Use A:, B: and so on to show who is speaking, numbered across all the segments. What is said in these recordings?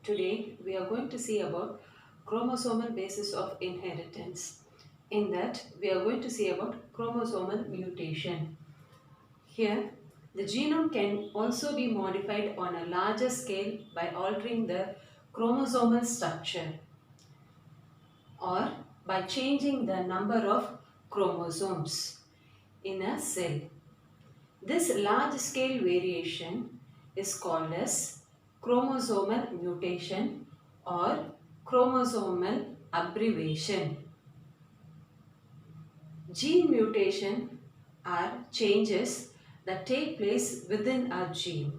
A: Today we are going to see about chromosomal basis of inheritance. In that we are going to see about chromosomal mutation. Here the genome can also be modified on a larger scale by altering the chromosomal structure or by changing the number of chromosomes in a cell. This large scale variation is called as chromosomal mutation or chromosomal abbreviation. Gene mutation are changes that take place within a gene,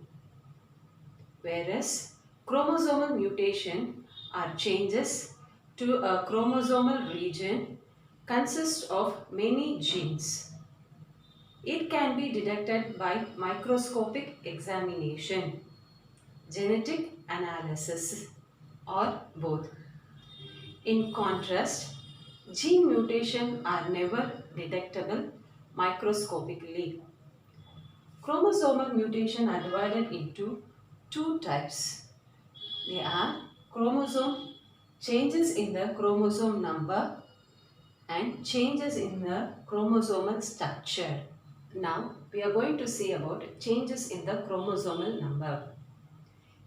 A: whereas chromosomal mutation are changes to a chromosomal region consist of many genes. It can be detected by microscopic examination, genetic analysis, or both. In contrast, gene mutation are never detectable microscopically. Chromosomal mutation are divided into two types. They are chromosome changes in the chromosome number and changes in the chromosomal structure. Now we are going to see about changes in the chromosomal number.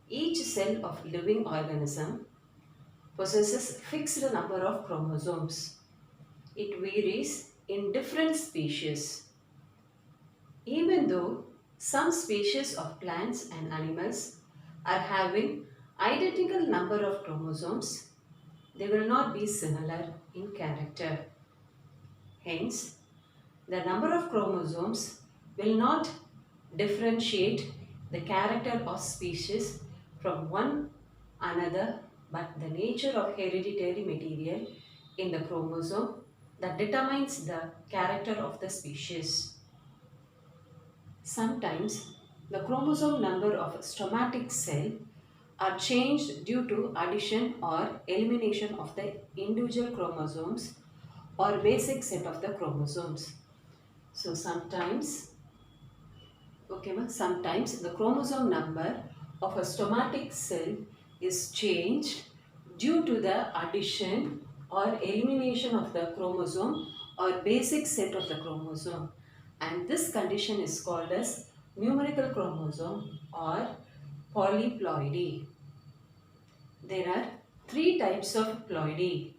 A: Each cell of living organism possesses fixed number of chromosomes. It varies in different species. Even though some species of plants and animals are having identical number of chromosomes, they will not be similar in character. Hence, the number of chromosomes will not differentiate the character of species from one another, but the nature of hereditary material in the chromosome that determines the character of the species. Sometimes the chromosome number of a stomatic cell are changed due to addition or elimination of the individual chromosomes or basic set of the chromosomes. So sometimes the chromosome number of a stomatic cell is changed due to the addition or elimination of the chromosome or basic set of the chromosome, and this condition is called as numerical chromosome or polyploidy. There are three types of ploidy.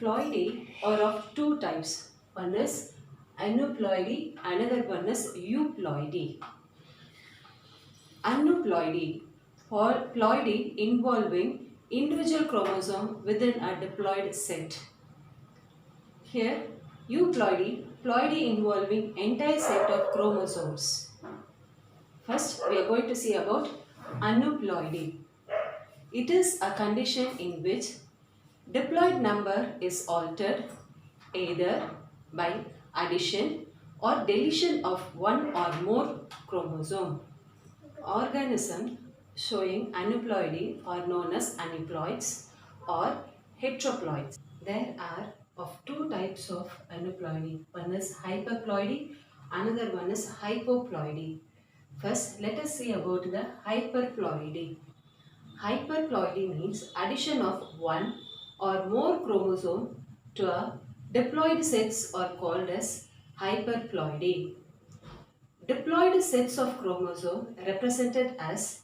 A: Ploidy are of two types. One is aneuploidy, another one is euploidy. Aneuploidy, or ploidy involving individual chromosome within a diploid set. Here, euploidy, ploidy involving entire set of chromosomes. First, we are going to see about aneuploidy. It is a condition in which diploid number is altered either by addition or deletion of one or more chromosome. Organisms showing aneuploidy are known as aneuploids or heteroploids. There are of two types of aneuploidy. One is hyperploidy, another one is hypoploidy. First, let us see about the hyperploidy. Hyperploidy means addition of one or more chromosome to a diploid sets are called as hyperploidy. Diploid sets of chromosome represented as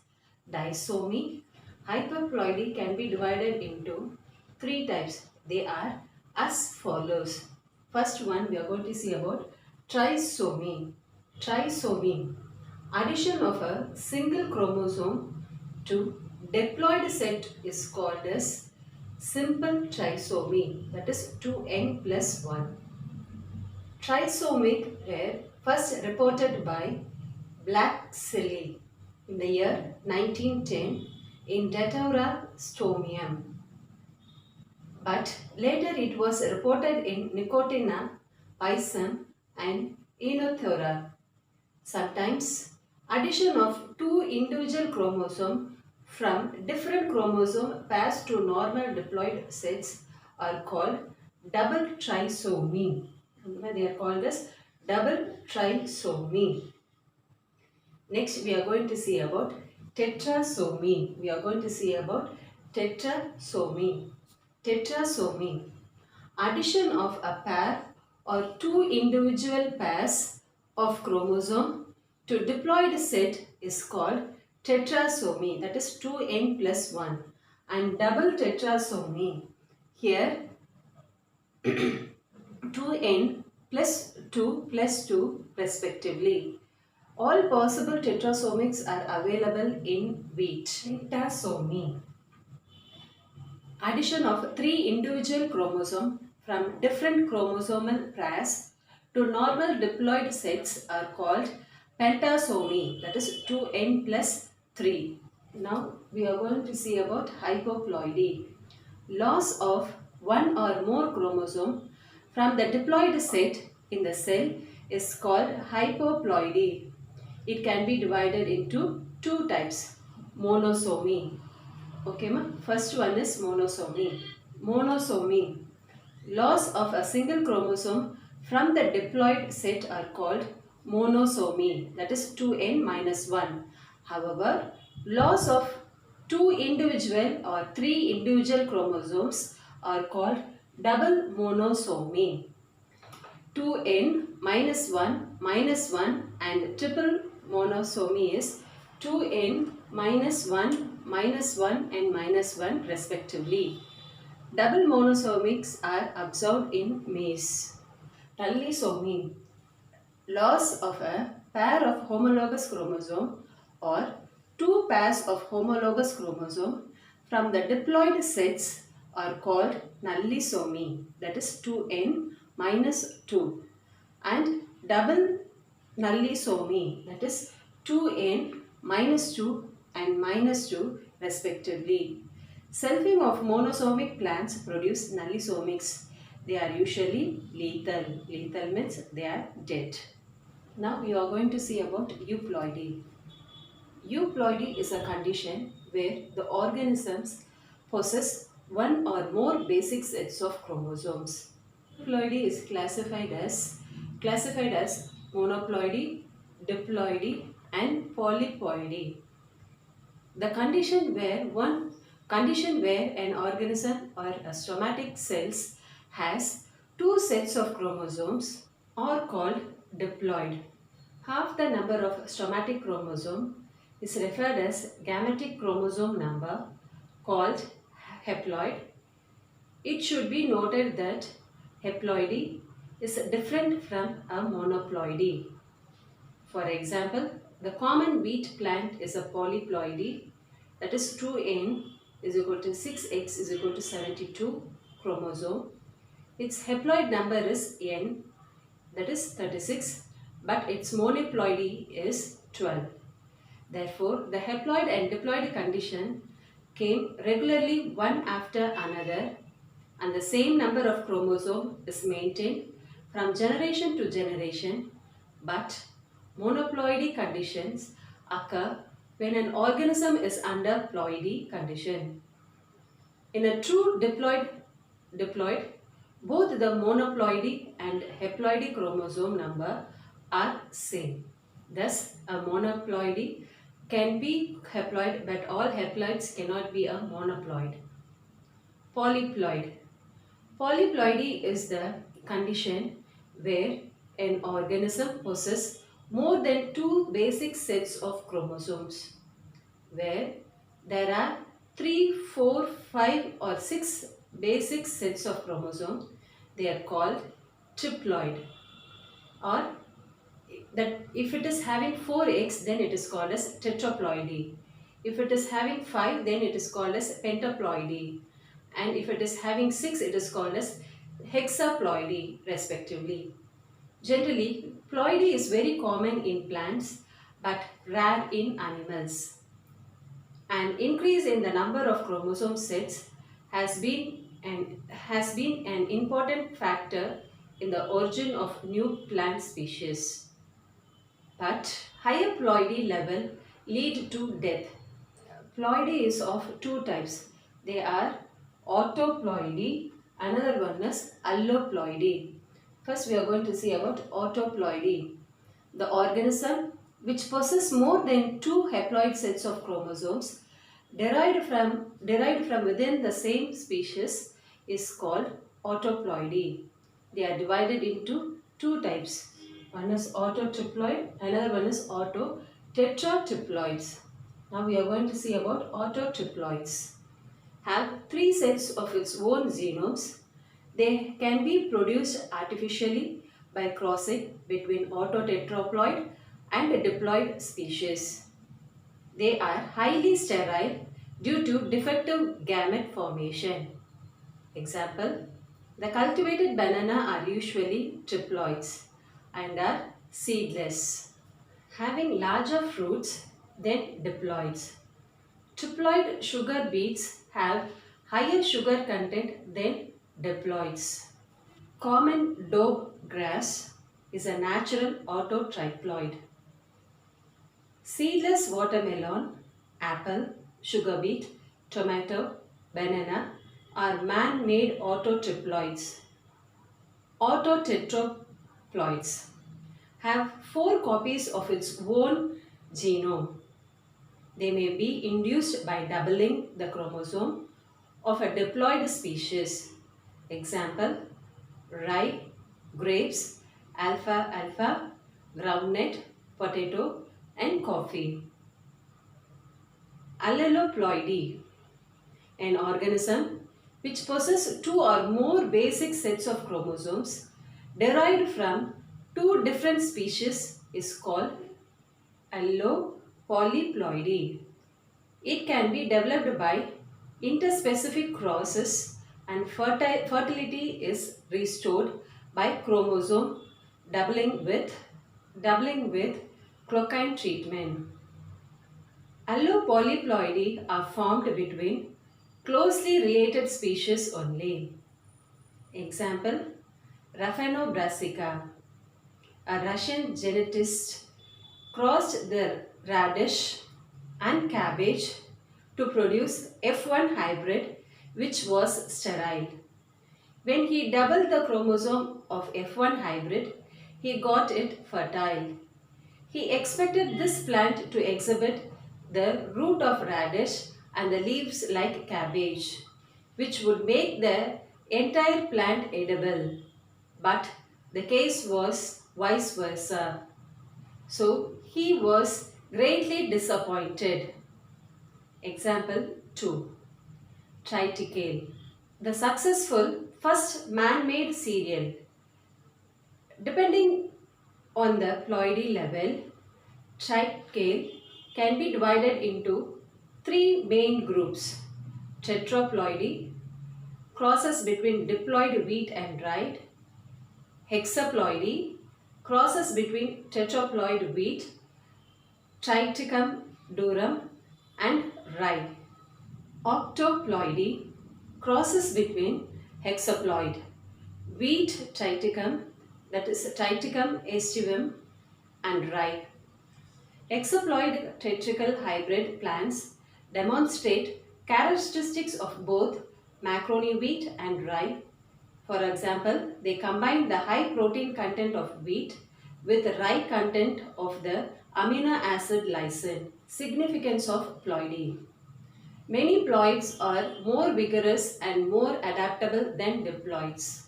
A: disomy. Hyperploidy can be divided into three types. They are as follows. First one we are going to see about trisomy. Trisomy. Addition of a single chromosome to diploid set is called as simple trisomy, that is 2n plus 1. Trisomic were first reported by Black-Seeley in the year 1910 in Datura stomium. But later it was reported in Nicotina, Pisum and Enothera. Sometimes addition of two individual chromosomes from different chromosome pairs to normal diploid sets are called double trisomy. They are called as double trisomy. Next we are going to see about Tetrasomy. We are going to see about tetrasomy. Tetrasomy. Addition of a pair or two individual pairs of chromosome to diploid set is called tetrasomy, that is 2n plus 1, and double tetrasomy. Here 2n plus 2 plus 2 respectively. All possible tetrasomics are available in wheat. Pentasomy. Addition of three individual chromosomes from different chromosomal pairs to normal diploid sets are called pentasomy, that is 2n plus 3. Now we are going to see about hypoploidy. Loss of one or more chromosome from the diploid set in the cell is called hypoploidy. It can be divided into two types. Monosomy. Okay, ma? First one is monosomy. Monosomy. Loss of a single chromosome from the diploid set are called monosomy, that is 2n minus 1. However, loss of two individual or three individual chromosomes are called double monosomy. 2n minus 1 and triple monosomy is 2n minus 1 and minus 1 respectively. Double monosomics are observed in maize. Tallisomy. Loss of a pair of homologous chromosome or two pairs of homologous chromosome from the diploid sets are called nullisomy, that is 2n minus 2, and double nullisomy, that is 2n minus 2 and minus 2 respectively. Selfing of monosomic plants produce nullisomics. They are usually lethal. Lethal means they are dead. Now we are going to see about euploidy. Euploidy is a condition where the organisms possess one or more basic sets of chromosomes. Euploidy is classified as monoploidy, diploidy, and polyploidy. The condition where an organism or a somatic cells has two sets of chromosomes are called diploid. Half the number of somatic chromosome is referred as gametic chromosome number, called haploid. It should be noted that haploidy is different from a monoploidy. For example, the common wheat plant is a polyploidy, that is 2n is equal to 6x is equal to 72 chromosome. Its haploid number is n, that is 36, but its monoploidy is 12. Therefore, the haploid and diploid condition came regularly one after another, and the same number of chromosomes is maintained from generation to generation, but monoploidy conditions occur when an organism is under ploidy condition. In a true diploid, both the monoploidy and haploidy chromosome number are same. Thus, a monoploidy can be haploid, but all haploids cannot be a monoploid. Polyploid. Polyploidy is the condition where an organism possesses more than two basic sets of chromosomes, where there are 3, 4, 5 or 6 basic sets of chromosomes. They are called triploid. Or that if it is having 4x, then it is called as tetraploidy. If it is having 5, then it is called as pentaploidy. And if it is having 6, it is called as hexaploidy respectively. Generally, ploidy is very common in plants but rare in animals. An increase in the number of chromosome sets has been an important factor in the origin of new plant species. But higher ploidy level lead to death. Ploidy is of two types. They are autoploidy, another one is alloploidy. First we are going to see about autoploidy. The organism which possess more than two haploid sets of chromosomes derived from within the same species is called autoploidy. They are divided into two types. One is autotriploid, another one is autotetratriploids. Now we are going to see about autotriploids. Have three sets of its own genomes. They can be produced artificially by crossing between autotetraploid and diploid species. They are highly sterile due to defective gamete formation. Example, the cultivated banana are usually triploids and are seedless, having larger fruits than diploids. Triploid sugar beets have higher sugar content than diploids. Common dobe grass is a natural autotriploid. Seedless watermelon, apple, sugar beet, tomato, banana are man-made autotriploids. Autotetraploids have four copies of its own genome. They may be induced by doubling the chromosome of a diploid species. Example, rye, grapes, alfalfa, groundnut, potato and coffee. Alleloploidy, an organism which possesses two or more basic sets of chromosomes derived from two different species is called allopolyploidy. It can be developed by interspecific crosses and fertility is restored by chromosome doubling with cloakine treatment. Allopolyploidy are formed between closely related species only. Example, Raphanobrassica. A Russian genetist crossed the radish and cabbage to produce F1 hybrid which was sterile. When he doubled the chromosome of F1 hybrid, he got it fertile. He expected this plant to exhibit the root of radish and the leaves like cabbage, which would make the entire plant edible. But the case was vice versa. So he was greatly disappointed. Example 2. Triticale. The successful first man-made cereal. Depending on the ploidy level, triticale can be divided into three main groups. Tetraploidy, crosses between diploid wheat and rye. Hexaploidy, crosses between tetraploid wheat, Triticum durum and rye. Octoploidy, crosses between hexaploid, wheat triticum, that is Triticum aestivum and rye. Hexaploid tetracle hybrid plants demonstrate characteristics of both macaroni wheat and rye. For example, they combine the high protein content of wheat with the rye content of the amino acid lysine. Significance of ploidy. Many ploids are more vigorous and more adaptable than diploids.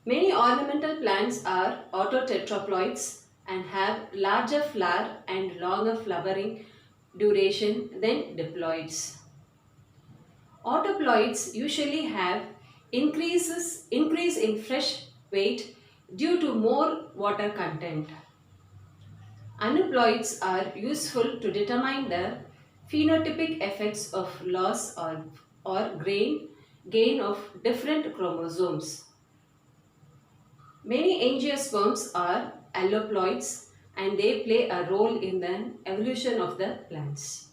A: Many ornamental plants are autotetraploids and have larger flower and longer flowering duration than diploids. Autoploids usually have increase in fresh weight due to more water content. Aneuploids are useful to determine the phenotypic effects of loss or gain of different chromosomes. Many angiosperms are alloploids and they play a role in the evolution of the plants.